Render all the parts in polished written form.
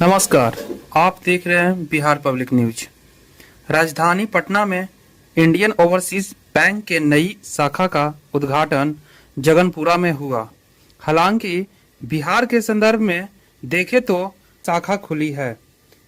नमस्कार। आप देख रहे हैं बिहार पब्लिक न्यूज। राजधानी पटना में इंडियन ओवरसीज बैंक के नई शाखा का उद्घाटन जगनपुरा में हुआ। हालांकि बिहार के संदर्भ में देखें तो शाखा खुली है।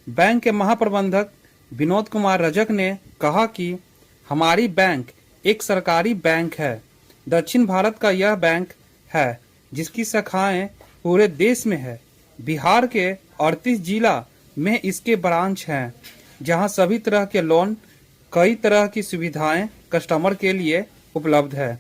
बैंक के महाप्रबंधक विनोद कुमार रजक ने कहा कि हमारी बैंक एक सरकारी बैंक है। दक्षिण भारत का यह बैंक है जिसकी शाखाएं पूरे देश में है। बिहार के 38 जिला में इसके ब्रांच हैं, जहां सभी तरह के लोन, कई तरह की सुविधाएं कस्टमर के लिए उपलब्ध है।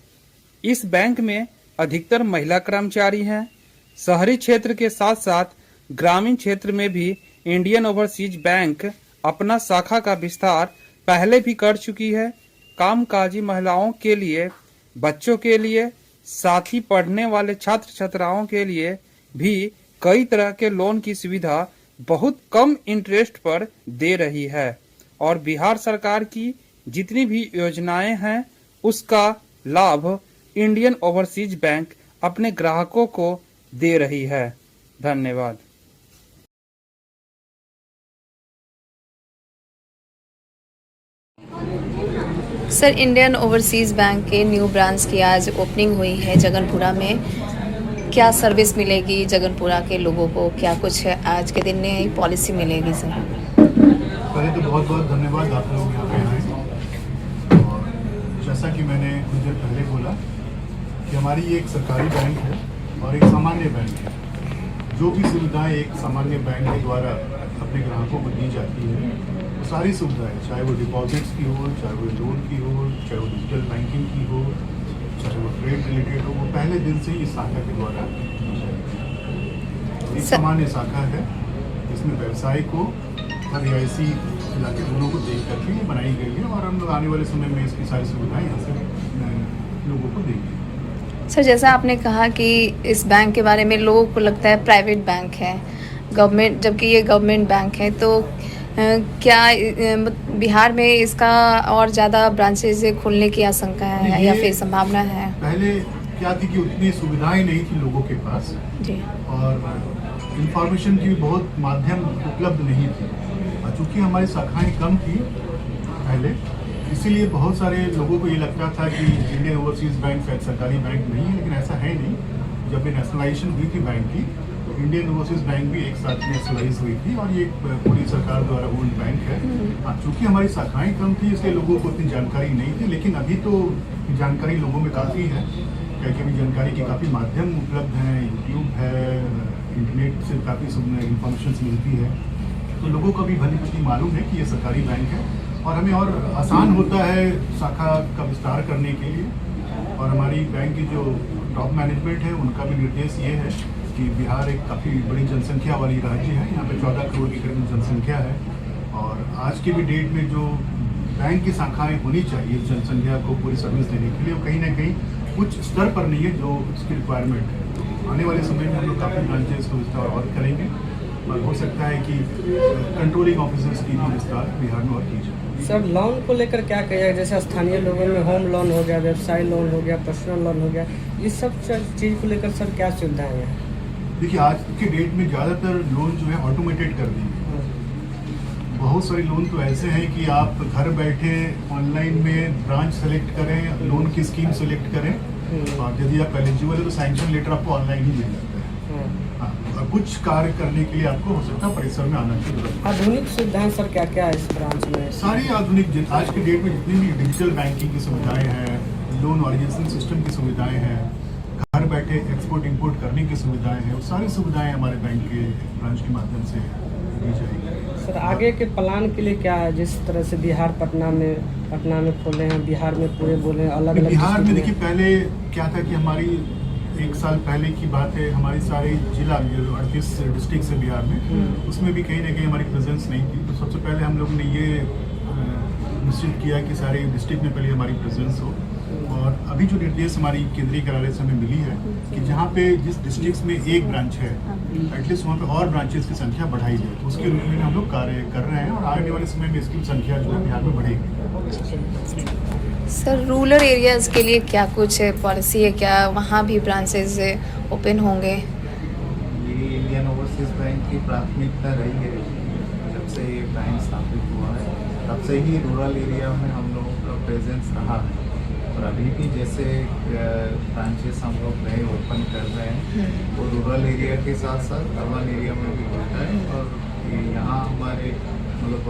इस बैंक में अधिकतर महिला कर्मचारी हैं। शहरी क्षेत्र के साथ साथ ग्रामीण क्षेत्र में भी इंडियन ओवरसीज बैंक अपना शाखा का विस्तार पहले भी कर चुकी है। कामकाजी महिलाओं के लिए, बच्चों के लिए, साथ ही पढ़ने वाले छात्र छात्राओं के लिए भी कई तरह के लोन की सुविधा बहुत कम इंटरेस्ट पर दे रही है और बिहार सरकार की जितनी भी योजनाएं हैं उसका लाभ इंडियन ओवरसीज बैंक अपने ग्राहकों को दे रही है। धन्यवाद। सर, इंडियन ओवरसीज बैंक के न्यू ब्रांच की आज ओपनिंग हुई है जगनपुरा में। क्या सर्विस मिलेगी जगनपुरा के लोगों को? क्या कुछ आज के दिन में पॉलिसी मिलेगी सर? पहले तो बहुत बहुत धन्यवाद आप लोग यहाँ पे आए। और जैसा कि मैंने कुछ देर पहले बोला कि हमारी ये एक सरकारी बैंक है और एक सामान्य बैंक है। जो भी सुविधाएं एक सामान्य बैंक के द्वारा अपने ग्राहकों को दी जाती है, वो सारी सुविधाएं, चाहे वो डिपॉजिट्स की हो, चाहे वो लोन की हो, चाहे वो डिजिटल बैंकिंग की हो, चाहे वो ट्रेड रिलेटेड हो, वो पहले दिन से ही इस शाखा के द्वारा दी जाती है। एक सामान्य शाखा है इसमें व्यवसाय को और रियायती इलाके दोनों को देख करके ये बनाई गई है और हम लोग आने वाले समय में इसकी सारी सुविधाएं यहाँ से लोगों को देंगे। सर, जैसा आपने कहा कि इस बैंक के बारे में लोगों को लगता है प्राइवेट बैंक है, गवर्नमेंट, जबकि ये गवर्नमेंट बैंक है, तो क्या बिहार में इसका और ज़्यादा ब्रांचेज खुलने की आशंका है या फिर संभावना है? पहले क्या थी कि उतनी सुविधाएं नहीं थी लोगों के पास जी, और इंफॉर्मेशन की बहुत माध्यम उपलब्ध नहीं थी। और चूँकि हमारी शाखाएं कम थी पहले, इसीलिए बहुत सारे लोगों को ये लगता था कि इंडियन ओवरसीज बैंक शायद सरकारी बैंक नहीं है, लेकिन ऐसा है नहीं। जब ये नेशनलाइजेशन हुई थी बैंक की, तो इंडियन ओवरसीज बैंक भी एक साथ नेशनलाइज हुई थी और ये पूरी सरकार द्वारा ओन्ड बैंक है। चूँकि हमारी शाखाएं कम थी इसलिए लोगों को उतनी जानकारी नहीं थी, लेकिन अभी तो जानकारी लोगों में काफ़ी है, क्योंकि अभी जानकारी के काफ़ी माध्यम उपलब्ध हैं। यूट्यूब है, इंटरनेट से काफ़ी इंफॉर्मेशन मिलती है, तो लोगों को भी भली भांति मालूम है कि ये सरकारी बैंक है और हमें और आसान होता है शाखा का विस्तार करने के लिए। और हमारी बैंक की जो टॉप मैनेजमेंट है उनका भी निर्देश ये है कि बिहार एक काफ़ी बड़ी जनसंख्या वाली राज्य है। यहाँ पे 14 करोड़ की करीब जनसंख्या है और आज के भी डेट में जो बैंक की शाखाएं होनी चाहिए जनसंख्या को पूरी सर्विस देने के लिए, वो कहीं ना कहीं उच्च स्तर पर नहीं है जो इसकी रिक्वायरमेंट है। तो आने वाले समय में हम लोग काफ़ी ब्रांचेस को विस्तार और करेंगे और हो सकता है कि कंट्रोलिंग ऑफिसर्स की भी विस्तार बिहार में और की जाए। सर, लोन को लेकर क्या कहिएगा? जैसे स्थानीय लोगों में होम लोन हो गया, व्यवसाय लोन हो गया, पर्सनल लोन हो गया, इस सब चीज़ को लेकर सर क्या सुविधाएं हैं? देखिए, आज के डेट में ज़्यादातर लोन जो है ऑटोमेटेड कर दी है। बहुत सारे लोन तो ऐसे हैं कि आप घर बैठे ऑनलाइन में ब्रांच सेलेक्ट करें, लोन की स्कीम सेलेक्ट करें और यदि आप एलिजिबल है तो सैंक्शन लेटर आपको ऑनलाइन ही मिल जाता है। हाँ, और कुछ कार्य करने के लिए आपको हो सकता है परिसर में आना की जरूरत। आधुनिक सुविधाएं सर क्या क्या है इस ब्रांच में? सारी आधुनिक आज के डेट में जितनी भी डिजिटल बैंकिंग की सुविधाएं हैं, लोन ऑरिजिनेशन सिस्टम की सुविधाएं हैं, घर बैठे एक्सपोर्ट इंपोर्ट करने की सुविधाएं हैं, वो सारी सुविधाएं हमारे बैंक के ब्रांच के माध्यम से दी जाएगी। सर, आगे के प्लान के लिए क्या है? जिस तरह से बिहार पटना में खोले हैं, बिहार में पूरे बोले अलग अलग। बिहार में देखिए, पहले क्या था कि हमारी 1 साल पहले की बात है, हमारी सारे जिला 38 डिस्ट्रिक्ट है बिहार में, उसमें भी कहीं ना कहीं हमारी प्रेजेंस नहीं थी। तो सबसे पहले हम लोग ने ये निश्चित किया कि सारे डिस्ट्रिक्ट में पहले हमारी प्रेजेंस हो। और अभी जो निर्देश हमारी केंद्रीय कार्यालय से हमें मिली है कि जहाँ पे जिस डिस्ट्रिक्ट में एक ब्रांच है, एटलीस्ट वहाँ पे और ब्रांचेस की संख्या बढ़ाई जाए, तो उसके रूप में हम लोग कार्य कर रहे हैं और आने वाले समय में इसकी संख्या जो है बिहार में बढ़ेगी। सर, रूरल एरियाज़ के लिए क्या कुछ पॉलिसी है? क्या वहाँ भी ब्रांचेज ओपन होंगे? इंडियन ओवरसीज ओवरसीज बैंक की प्राथमिकता रही है जब से ये बैंक स्थापित हुआ है, तब से ही रूरल एरिया में हम लोगों का प्रेजेंस रहा है। और अभी भी जैसे ब्रांचेस हम लोग नए ओपन कर रहे हैं वो रूरल एरिया के साथ साथ अर्बन एरिया में भी होता है। और यहाँ हमारे मतलब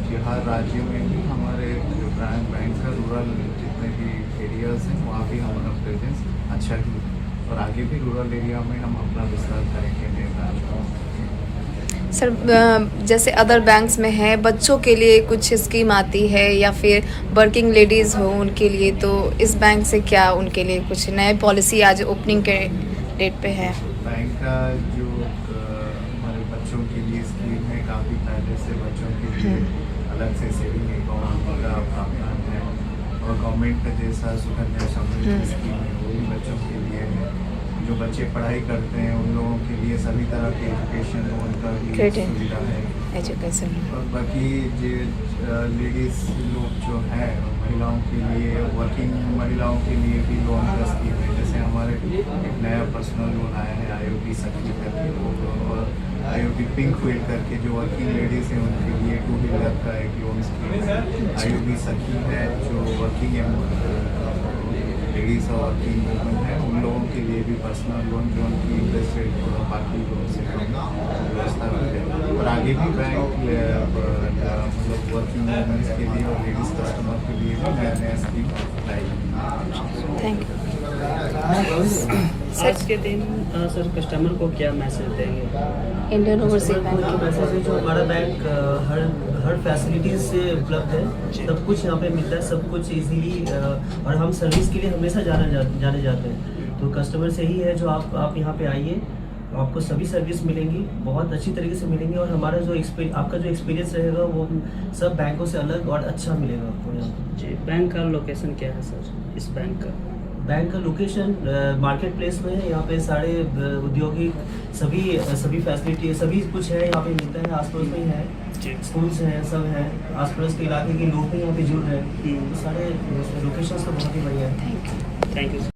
बिहार राज्य में भी हमारे जो ब्रांच बैंक का रूरल जितने भी एरियाज हैं वहाँ भी हमारा प्रेजेंस अच्छा ही है और आगे भी रूरल एरिया में हम अपना विस्तार करेंगे नए ब्रांच। सर जैसे अदर बैंक्स में है बच्चों के लिए कुछ स्कीम आती है या फिर वर्किंग लेडीज़ हो उनके लिए, तो इस बैंक से क्या उनके लिए कुछ नए पॉलिसी आज ओपनिंग के डेट पे है? बैंक का जो हमारे बच्चों के लिए स्कीम है, काफ़ी पहले से बच्चों के लिए अलग से सेविंग अकाउंट का प्रावधान है और गवर्नमेंट का जैसा सुकन्या समृद्धि स्कीम है वो भी बच्चों के लिए है। जो बच्चे पढ़ाई करते हैं उन लोगों के लिए सभी तरह के एजुकेशन लोन का भी सुविधा है। एजुकेशन और बाकी जो लेडीज़ लोग जो हैं महिलाओं के लिए, वर्किंग महिलाओं के लिए भी लोन का स्कीम है। जैसे हमारे एक नया पर्सनल लोन आया है IOB सखी करके, और IOB पिंक व्हील करके जो वर्किंग लेडीज़ हैं उनके लिए 2 व्हीलर का एक लोन स्कीम है। IOB सखी है जो वर्किंग लेडीज़ और वर्किंग वुमेन है उन लोगों के लिए भी पर्सनल लोन जो उनकी इंटरेस्ट रेट थोड़ा बाकी लोन से कम व्यवस्था की है। और आगे भी बैंक मतलब वर्किंग वुमेन्स के लिए और लेडीज़ कस्टमर के लिए भी नया नया स्कीम लाएगी। Thank you. आज के दिन सर कस्टमर को क्या मैसेज देंगे? इंडियन ओवरसीज कस्टमर को बैंक मैसेज है जो हमारा बैंक हर फैसिलिटीज से उपलब्ध है, सब कुछ यहाँ पे मिलता है, सब कुछ इजीली, और हम सर्विस के लिए हमेशा जाने जाते हैं। तो कस्टमर से ही है जो आप यहाँ पे आइए, आपको सभी सर्विस मिलेंगी, बहुत अच्छी तरीके से मिलेंगी और हमारा जो आपका जो एक्सपीरियंस रहेगा वो सब बैंकों से अलग और अच्छा मिलेगा आपको यहाँ पे। जी, बैंक का लोकेशन क्या है सर इस बैंक का? बैंक का लोकेशन मार्केट प्लेस में है। यहाँ पे सारे औद्योगिक सभी फैसिलिटी सभी कुछ है यहाँ पे मिलता है, आसपास में ही है, स्कूल्स हैं, सब है, आसपास के इलाके के लोग भी यहाँ पे जुड़ रहे हैं। तो सारे लोकेशन तो बहुत ही बढ़िया है। Thank you.